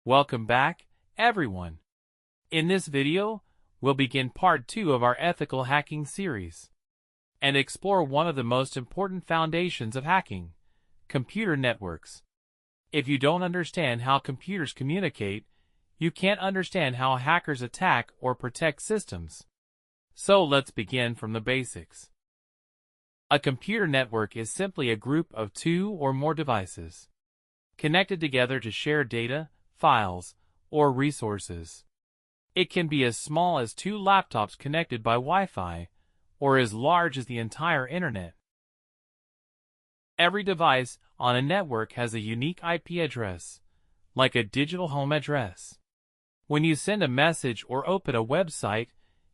Welcome back, everyone. In this video, we'll begin part 2 of our ethical hacking series and explore one of the most important foundations of hacking: computer networks. If you don't understand how computers communicate, you can't understand how hackers attack or protect systems. So let's begin from the basics. A computer network is simply a group of two or more devices connected together to share data, files, or resources. It can be as small as two laptops connected by Wi-Fi, or as large as the entire internet. Every device on a network has a unique IP address, like a digital home address. When you send a message or open a website,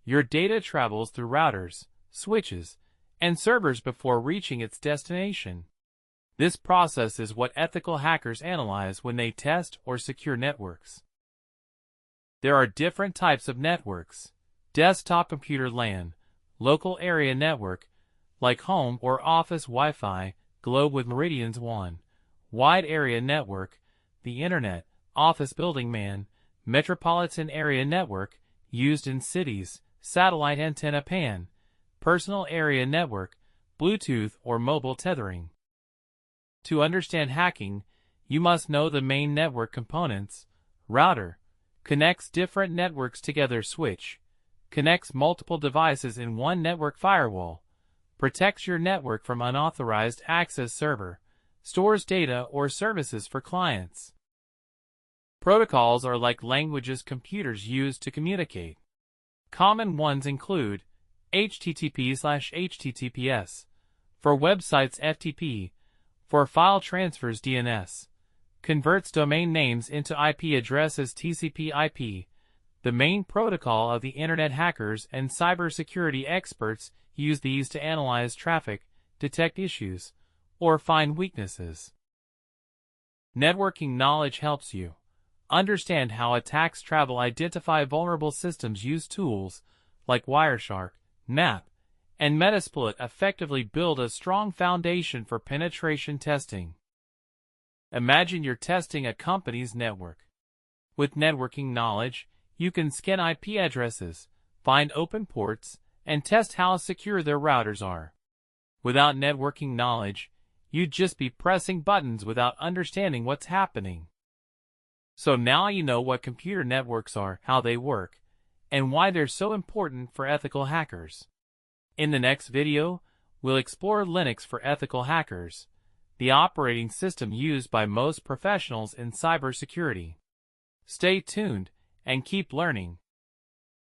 your data travels through routers, switches, and servers before reaching its destination. This process is what ethical hackers analyze when they test or secure networks. There are different types of networks: desktop computer LAN, local area network, like home or office Wi-Fi, globe with meridians WAN, wide area network, the Internet, office building MAN, metropolitan area network, used in cities, satellite antenna PAN, personal area network, Bluetooth or mobile tethering. To understand hacking, you must know the main network components. Router connects different networks together. Switch connects multiple devices in one network. Firewall protects your network from unauthorized access. Server stores data or services for clients. Protocols are like languages computers use to communicate. Common ones include HTTP/HTTPS, for websites FTP, for file transfers DNS, converts domain names into IP addresses TCP/IP. The main protocol of the Internet. Hackers and cybersecurity experts use these to analyze traffic, detect issues, or find weaknesses. Networking knowledge helps you understand how attacks travel, identify vulnerable systems, use tools like Wireshark, NAP, and Metasploit effectively build a strong foundation for penetration testing. Imagine you're testing a company's network. With networking knowledge, you can scan IP addresses, find open ports, and test how secure their routers are. Without networking knowledge, you'd just be pressing buttons without understanding what's happening. So now you know what computer networks are, how they work, and why they're so important for ethical hackers. In the next video, we'll explore Linux for ethical hackers, the operating system used by most professionals in cybersecurity. Stay tuned and keep learning.